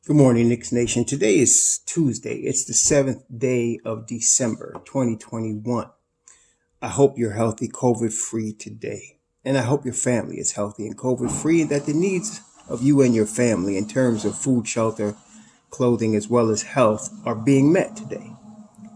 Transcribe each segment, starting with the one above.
Good morning, Knicks Nation. Today is Tuesday. It's the 7th day of December, 2021. I hope you're healthy, COVID-free today. And I hope your family is healthy and COVID-free and that the needs of you and your family in terms of food, shelter, clothing, as well as health are being met today.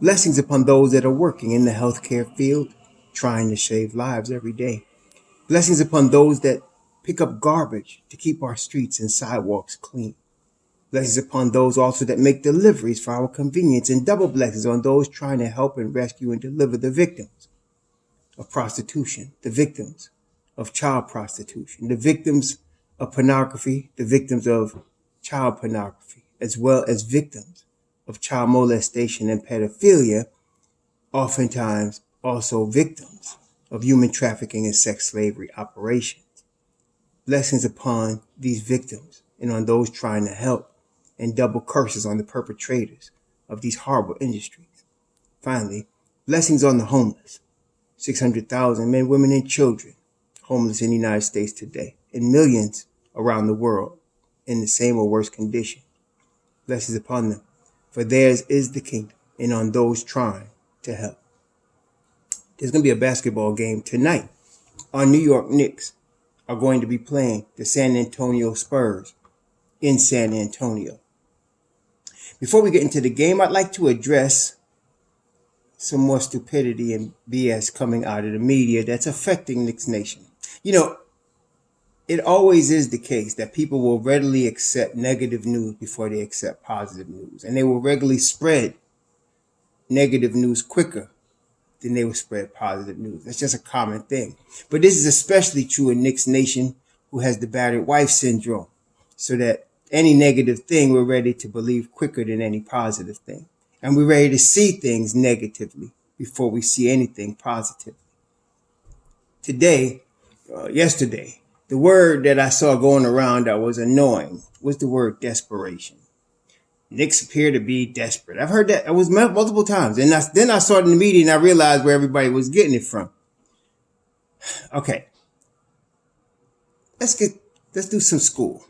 Blessings upon those that are working in the healthcare field, trying to save lives every day. Blessings upon those that pick up garbage to keep our streets and sidewalks clean. Blessings upon those also that make deliveries for our convenience, and double blessings on those trying to help and rescue and deliver the victims of prostitution, the victims of child prostitution, the victims of pornography, the victims of child pornography, as well as victims of child molestation and pedophilia, oftentimes also victims of human trafficking and sex slavery operations. Blessings upon these victims and on those trying to help, and double curses on the perpetrators of these horrible industries. Finally, blessings on the homeless. 600,000 men, women, and children homeless in the United States today, and millions around the world in the same or worse condition. Blessings upon them, for theirs is the kingdom, and on those trying to help. There's going to be a basketball game tonight. Our New York Knicks are going to be playing the San Antonio Spurs in San Antonio. Before we get into the game, I'd like to address some more stupidity and BS coming out of the media that's affecting Knicks Nation. You know, it always is the case that people will readily accept negative news before they accept positive news. And they will regularly spread negative news quicker than they will spread positive news. That's just a common thing. But this is especially true in Knicks Nation, who has the battered wife syndrome, so that any negative thing we're ready to believe quicker than any positive thing. And we're ready to see things negatively before we see anything positively. Yesterday, the word that I saw going around that was annoying was the word desperation. Knicks appear to be desperate. I've heard that. It was multiple times. And then I saw it in the media and I realized where everybody was getting it from. Okay. Let's do some school.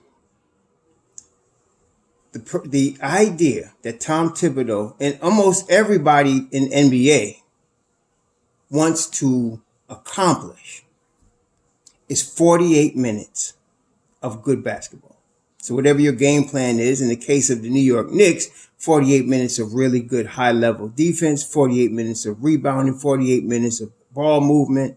The idea that Tom Thibodeau and almost everybody in NBA wants to accomplish is 48 minutes of good basketball. So whatever your game plan is, in the case of the New York Knicks, 48 minutes of really good high-level defense, 48 minutes of rebounding, 48 minutes of ball movement.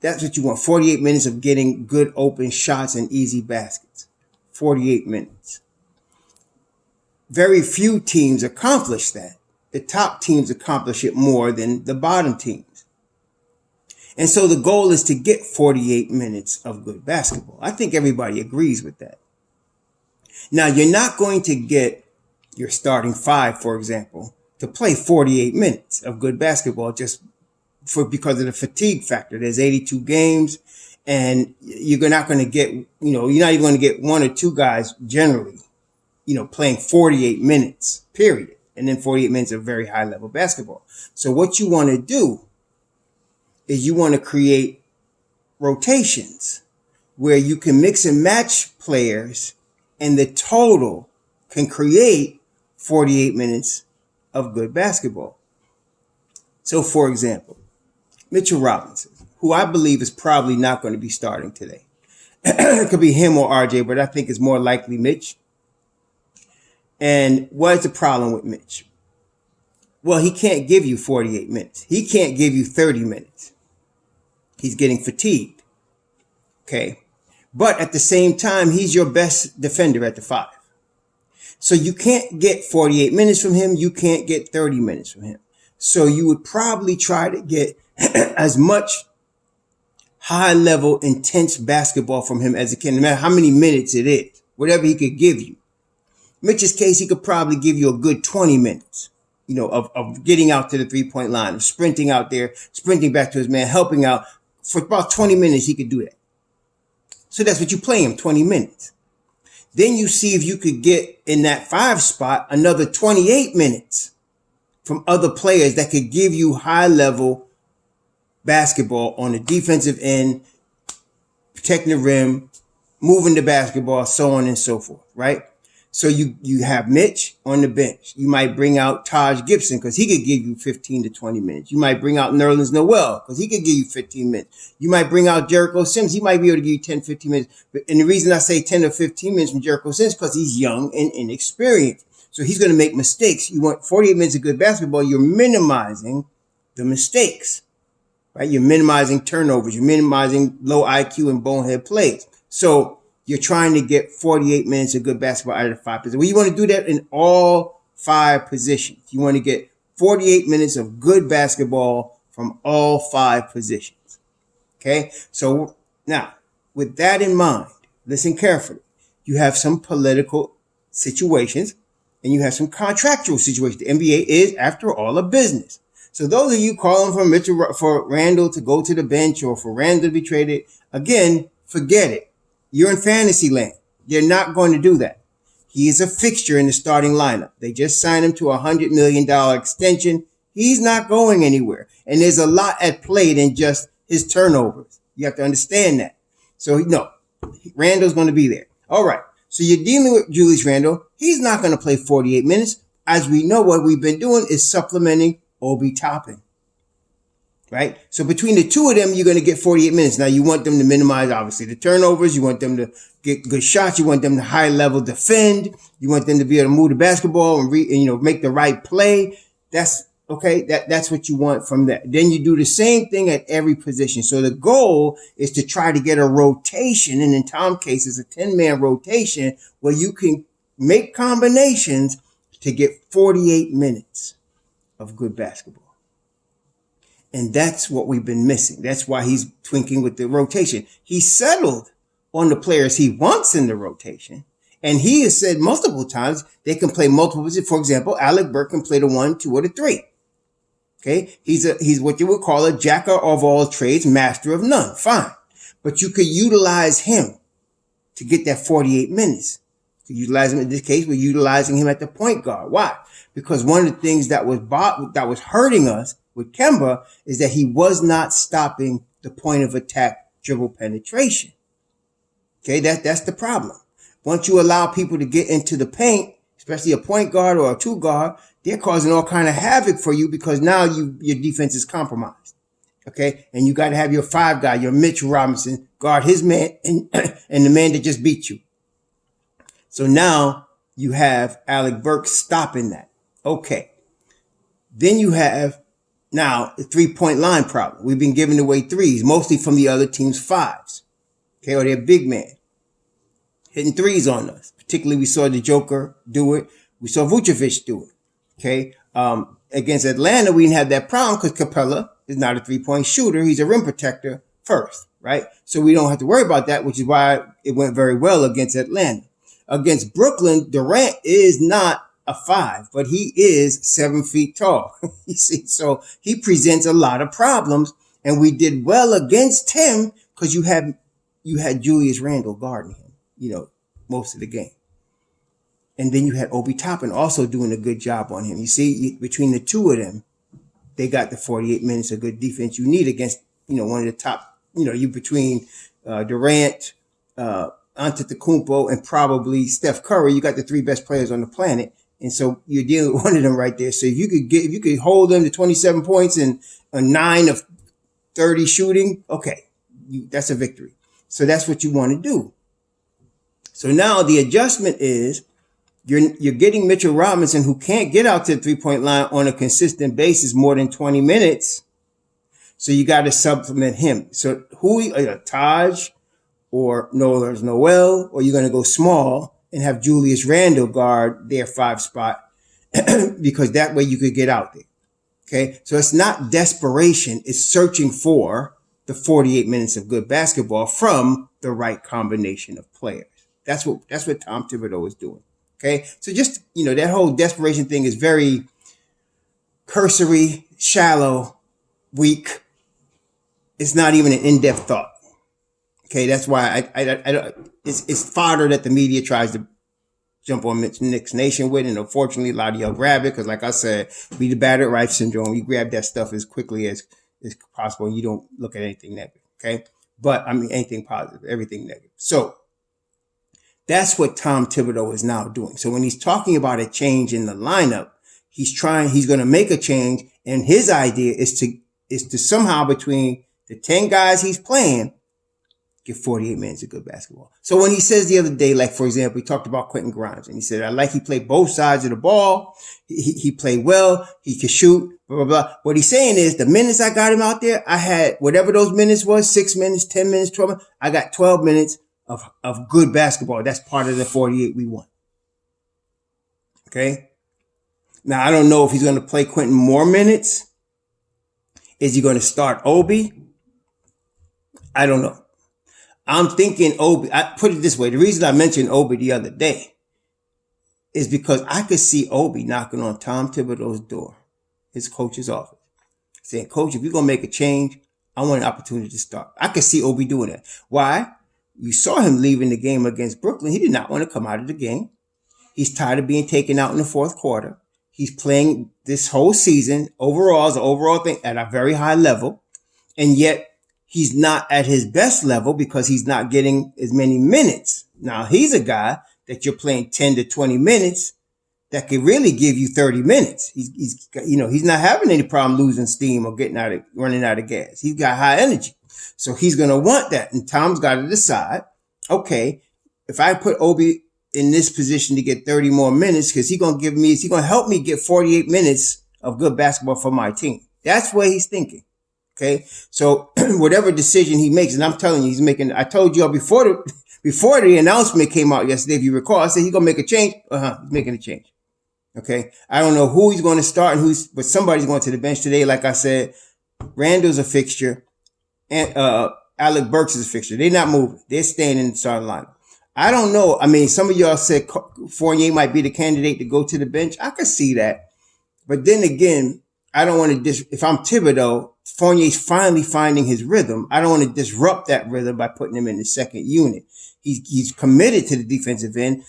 That's what you want, 48 minutes of getting good open shots and easy baskets. 48 minutes. Very few teams accomplish that. The top teams accomplish it more than the bottom teams. And so the goal is to get 48 minutes of good basketball. I think everybody agrees with that. Now, you're not going to get your starting five, for example, to play 48 minutes of good basketball just because of the fatigue factor. There's 82 games, and you're not going to get, you're not even going to get one or two guys generally, playing 48 minutes, period. And then 48 minutes of very high level basketball. So what you want to do is you want to create rotations where you can mix and match players and the total can create 48 minutes of good basketball. So for example, Mitchell Robinson, who I believe is probably not going to be starting today. It could be him or RJ, but I think it's more likely Mitch. And what's the problem with Mitch? Well, he can't give you 48 minutes. He can't give you 30 minutes. He's getting fatigued. Okay. But at the same time, he's your best defender at the five. So you can't get 48 minutes from him. You can't get 30 minutes from him. So you would probably try to get as much high level, intense basketball from him as you can, no matter how many minutes it is, whatever he could give you. Mitch's case, he could probably give you a good 20 minutes, of getting out to the 3-point line, of sprinting out there, sprinting back to his man, helping out. For about 20 minutes, he could do that. So that's what you play him, 20 minutes. Then you see if you could get in that 5 spot another 28 minutes from other players that could give you high level basketball on the defensive end, protecting the rim, moving the basketball, so on and so forth, right? So you have Mitch on the bench. You might bring out Taj Gibson because he could give you 15 to 20 minutes. You might bring out Nerlens Noel because he could give you 15 minutes. You might bring out Jericho Sims. He might be able to give you 10, 15 minutes. And the reason I say 10 to 15 minutes from Jericho Sims is because he's young and inexperienced. So he's going to make mistakes. You want 48 minutes of good basketball. You're minimizing the mistakes, right? You're minimizing turnovers. You're minimizing low IQ and bonehead plays. So you're trying to get 48 minutes of good basketball out of the 5 positions. Well, you want to do that in all 5 positions. You want to get 48 minutes of good basketball from all 5 positions. Okay? So now, with that in mind, listen carefully. You have some political situations and you have some contractual situations. The NBA is, after all, a business. So those of you calling for Randall to go to the bench or for Randall to be traded, again, forget it. You're in fantasy land. They're not going to do that. He is a fixture in the starting lineup. They just signed him to a $100 million extension. He's not going anywhere. And there's a lot at play than just his turnovers. You have to understand that. So, no, Randall's going to be there. All right. So you're dealing with Julius Randle. He's not going to play 48 minutes. As we know, what we've been doing is supplementing Obi Toppin. Right? So between the two of them, you're going to get 48 minutes. Now, you want them to minimize, obviously, the turnovers. You want them to get good shots. You want them to high level defend. You want them to be able to move the basketball and make the right play. That's okay. That's what you want from that. Then you do the same thing at every position. So the goal is to try to get a rotation. And in Tom's case, it's a 10-man rotation where you can make combinations to get 48 minutes of good basketball. And that's what we've been missing. That's why he's twinking with the rotation. He settled on the players he wants in the rotation. And he has said multiple times they can play multiple positions. For example, Alec Burke can play the 1, 2, or the 3. Okay. He's what you would call a jack of all trades, master of none. Fine. But you could utilize him to get that 48 minutes. You utilize him in this case. We're utilizing him at the point guard. Why? Because one of the things that was hurting us with Kemba is that he was not stopping the point of attack dribble penetration. Okay, that's the problem. Once you allow people to get into the paint, especially a point guard or a 2 guard, they're causing all kind of havoc for you because now your defense is compromised. Okay, and you got to have your 5 guy, your Mitch Robinson, guard his man and the man that just beat you. So now you have Alec Burke stopping that. Okay, then you have now the 3-point line problem. We've been giving away threes, mostly from the other team's 5s. Okay, or their big man hitting threes on us. Particularly, we saw the Joker do it. We saw Vucevic do it. Okay, against Atlanta, we didn't have that problem because Capella is not a 3-point shooter. He's a rim protector first, right? So we don't have to worry about that, which is why it went very well against Atlanta. Against Brooklyn, Durant is not a 5, but he is 7 feet tall. You see, so he presents a lot of problems, and we did well against him because you had Julius Randle guarding him, most of the game. And then you had Obi Toppin also doing a good job on him. You see, between the two of them, they got the 48 minutes of good defense you need against, one of the top, you between Durant, Antetokounmpo, and probably Steph Curry, you got the 3 best players on the planet. And so you're dealing with one of them right there. So if you could hold them to 27 points and a 9 of 30 shooting, okay, that's a victory. So that's what you want to do. So now the adjustment is you're getting Mitchell Robinson, who can't get out to the 3-point line on a consistent basis more than 20 minutes. So you got to supplement him. So Taj or Nerlens Noel, or you're going to go small and have Julius Randle guard their 5 spot because that way you could get out there. Okay. So it's not desperation. It's searching for the 48 minutes of good basketball from the right combination of players. That's what Tom Thibodeau is doing. Okay. So just, that whole desperation thing is very cursory, shallow, weak. It's not even an in-depth thought. Okay, that's why it's fodder that the media tries to jump on Knicks Nation with, and unfortunately, a lot of y'all grab it because, like I said, we the battered wife syndrome. You grab that stuff as quickly as possible, and you don't look at anything negative. Okay, but I mean anything positive, everything negative. So That's what Tom Thibodeau is now doing. So when he's talking about a change in the lineup, he's going to make a change. And his idea is to somehow between the 10 guys he's playing, get 48 minutes of good basketball. So when he says the other day, like, for example, he talked about Quentin Grimes and he said, he played both sides of the ball. He played well. He could shoot, blah, blah, blah. What he's saying is the minutes I got him out there, I had whatever those minutes was, 6 minutes, 10 minutes, 12 minutes. I got 12 minutes of good basketball. That's part of the 48 we won. Okay. Now, I don't know if he's going to play Quentin more minutes. Is he going to start Obi? I don't know. I'm thinking Obi. I put it this way. The reason I mentioned Obi the other day is because I could see Obi knocking on Tom Thibodeau's door, his coach's office, saying, Coach, if you're going to make a change, I want an opportunity to start. I could see Obi doing that. Why? You saw him leaving the game against Brooklyn. He did not want to come out of the game. He's tired of being taken out in the fourth quarter. He's playing this whole season overall as an overall thing at a very high level. And yet he's not at his best level because he's not getting as many minutes. Now, he's a guy that you're playing 10 to 20 minutes that could really give you 30 minutes. He's not having any problem losing steam or running out of gas. He's got high energy. So he's going to want that. And Tom's got to decide, okay, if I put Obi in this position to get 30 more minutes, because he's going to help me get 48 minutes of good basketball for my team. That's what he's thinking. Okay. So whatever decision he makes, and I'm telling you, I told you all before the announcement came out yesterday, if you recall, I said he's going to make a change. He's making a change. Okay. I don't know who he's going to start but somebody's going to the bench today. Like I said, Randall's a fixture and, Alec Burks is a fixture. They're not moving. They're staying in the starting lineup. I don't know. I mean, some of y'all said Fournier might be the candidate to go to the bench. I could see that. But then again, I don't want to if I'm Thibodeau, Fournier's finally finding his rhythm. I don't want to disrupt that rhythm by putting him in the second unit. He's committed to the defensive end.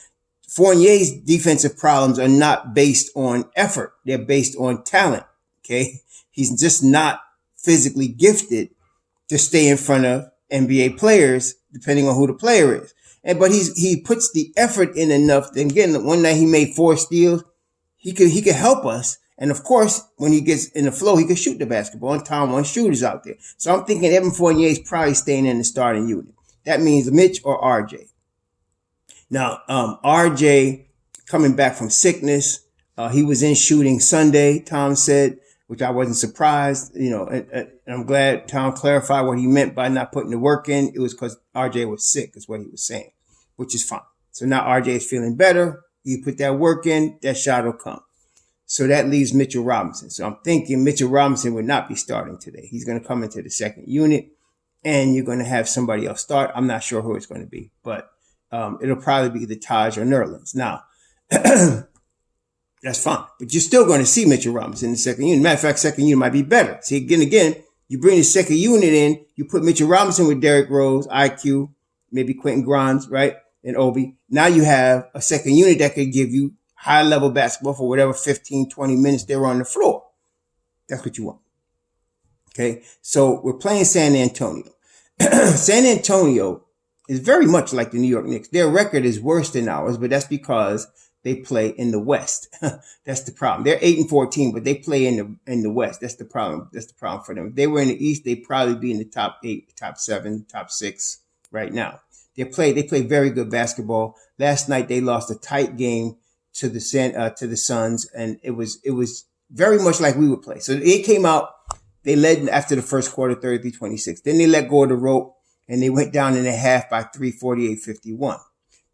Fournier's defensive problems are not based on effort. They're based on talent. Okay. He's just not physically gifted to stay in front of NBA players, depending on who the player is. But he puts the effort in enough. Then again, one night he made 4 steals. He could help us. And of course, when he gets in the flow, he can shoot the basketball. And Tom wants shooters out there. So I'm thinking Evan Fournier is probably staying in the starting unit. That means Mitch or RJ. Now, RJ coming back from sickness. He was in shooting Sunday, Tom said, which I wasn't surprised. And I'm glad Tom clarified what he meant by not putting the work in. It was because RJ was sick, is what he was saying, which is fine. So now RJ is feeling better. You put that work in, that shot will come. So that leaves Mitchell Robinson. So I'm thinking Mitchell Robinson would not be starting today. He's going to come into the second unit and you're going to have somebody else start. I'm not sure who it's going to be, but it'll probably be either Taj or Nerlens. Now, that's fine. But you're still going to see Mitchell Robinson in the second unit. Matter of fact, second unit might be better. See, again, you bring the second unit in, you put Mitchell Robinson with Derrick Rose, IQ, maybe Quentin Grimes, right? And Obi. Now you have a second unit that could give you high-level basketball for whatever 15, 20 minutes they're on the floor. That's what you want. Okay? So we're playing San Antonio. San Antonio is very much like the New York Knicks. Their record is worse than ours, but that's because they play in the West. That's the problem. They're 8-14, but they play in the West. That's the problem. That's the problem for them. If they were in the East, they'd probably be in the top 8, top 7, top 6 right now. They play very good basketball. Last night they lost a tight game to the Suns, and it was very much like we would play. So they came out, they led after the first quarter 33-26. Then they let go of the rope and they went down in the half by 48-51.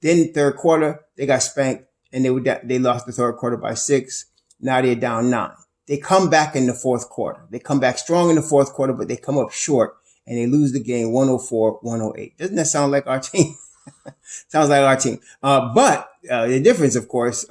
Then third quarter, they got spanked and they lost the third quarter by 6. Now they're down 9. They come back in the fourth quarter. They come back strong in the fourth quarter, but they come up short and they lose the game 104-108. Doesn't that sound like our team? Sounds like our team. But the difference, of course,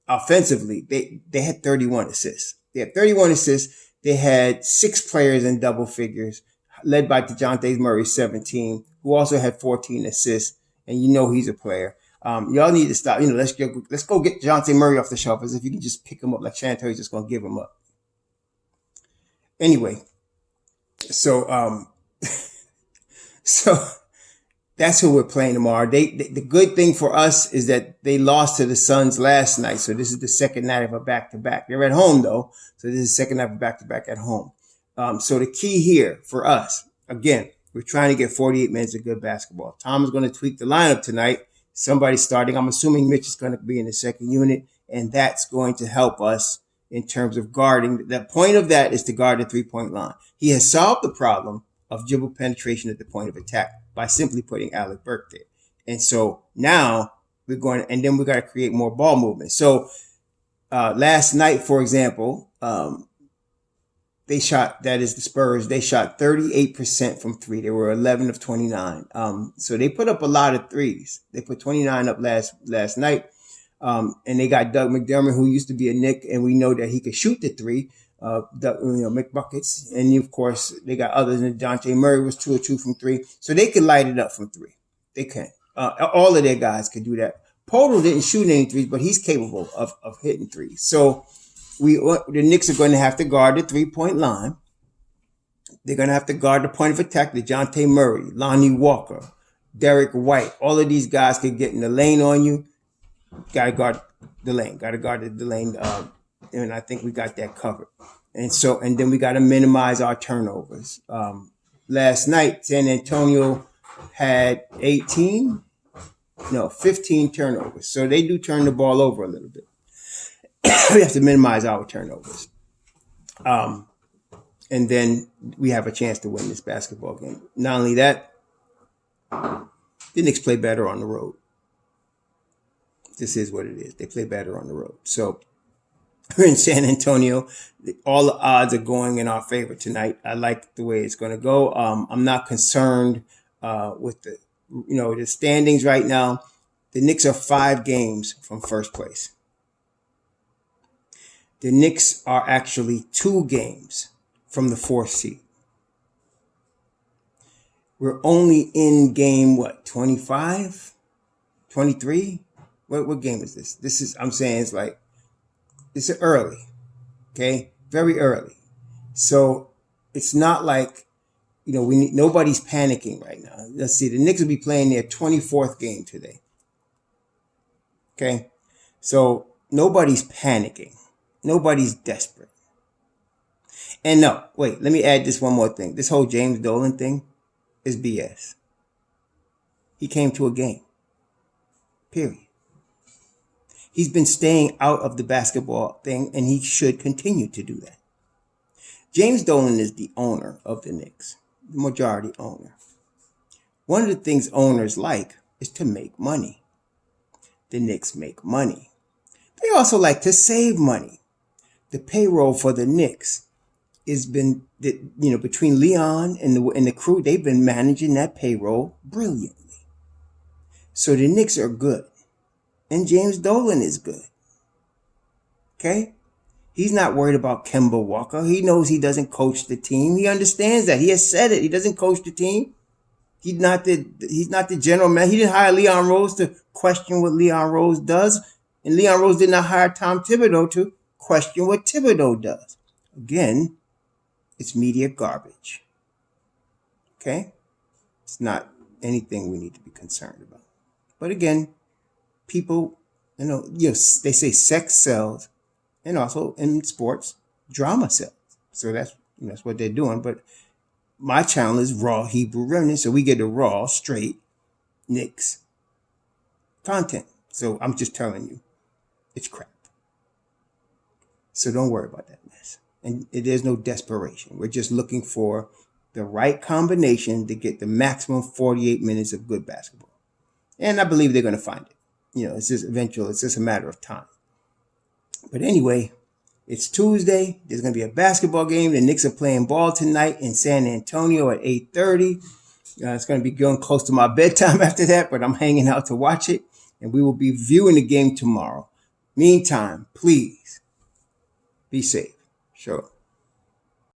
offensively, they had 31 assists. They had 31 assists. They had 6 players in double figures, led by DeJounte Murray, 17, who also had 14 assists. And he's a player. Y'all need to stop. Let's go get DeJounte Murray off the shelf, as if you can just pick him up like Chantel's just gonna give him up. Anyway, so That's who we're playing tomorrow. The good thing for us is that they lost to the Suns last night. So this is the second night of a back-to-back. They're at home, though. So this is the second night of a back-to-back at home. So the key here for us, again, we're trying to get 48 minutes of good basketball. Tom is going to tweak the lineup tonight. Somebody's starting. I'm assuming Mitch is going to be in the second unit, and that's going to help us in terms of guarding. The point of that is to guard the three-point line. He has solved the problem of dribble penetration at the point of attack by simply putting Alec Burke there. And so now we're going to, and then we got to create more ball movement. So last night, for example, they shot, that is the Spurs, they shot 38% from three. They were 11 of 29. So they put up a lot of threes. They put 29 up last night. And they got Doug McDermott, who used to be a Knick, and we know that he could shoot the three, make buckets. And of course, they got others. And Dejounte Murray was 2 of 2 from three. So they could light it up from three. They can. All of their guys could do that. Podol didn't shoot any threes, but he's capable of hitting threes. So the Knicks are going to have to guard the three-point line. They're going to have to guard the point of attack. Dejounte Murray, Lonnie Walker, Derek White. All of these guys could get in the lane on you. Got to guard the lane. Got to guard the lane. And I think we got that covered. And then we got to minimize our turnovers. Last night, San Antonio had 15 turnovers. So they do turn the ball over a little bit. We have to minimize our turnovers. And then we have a chance to win this basketball game. Not only that, the Knicks play better on the road. This is what it is. They play better on the road. So we're in San Antonio. All the odds are going in our favor tonight. I like the way it's going to go. I'm not concerned with the standings right now. The Knicks are 5 games from first place. The Knicks are actually 2 games from the 4th seed. We're only in game, 25? 23? What game is this? I'm saying it's early. Okay? Very early. So it's not like, nobody's panicking right now. Let's see. The Knicks will be playing their 24th game today. Okay? So nobody's panicking. Nobody's desperate. And let me add this one more thing. This whole James Dolan thing is BS. He came to a game. Period. He's been staying out of the basketball thing, and he should continue to do that. James Dolan is the owner of the Knicks, the majority owner. One of the things owners like is to make money. The Knicks make money. They also like to save money. The payroll for the Knicks has been, between Leon and the crew, they've been managing that payroll brilliantly. So the Knicks are good. And James Dolan is good. Okay? He's not worried about Kemba Walker. He knows he doesn't coach the team. He understands that. He has said it. He doesn't coach the team. He's not the general man. He didn't hire Leon Rose to question what Leon Rose does. And Leon Rose did not hire Tom Thibodeau to question what Thibodeau does. Again, it's media garbage. Okay? It's not anything we need to be concerned about. But again, people, they say sex sells, and also in sports, drama sells. So that's what they're doing. But my channel is Raw Hebrew Remnant, so we get the raw, straight Knicks content. So I'm just telling you, it's crap. So don't worry about that mess. And there's no desperation. We're just looking for the right combination to get the maximum 48 minutes of good basketball. And I believe they're going to find it. It's just eventual. It's just a matter of time. But anyway, it's Tuesday. There's going to be a basketball game. The Knicks are playing ball tonight in San Antonio at 8:30. It's going to be going close to my bedtime after that, but I'm hanging out to watch it. And we will be viewing the game tomorrow. Meantime, please be safe. Sure.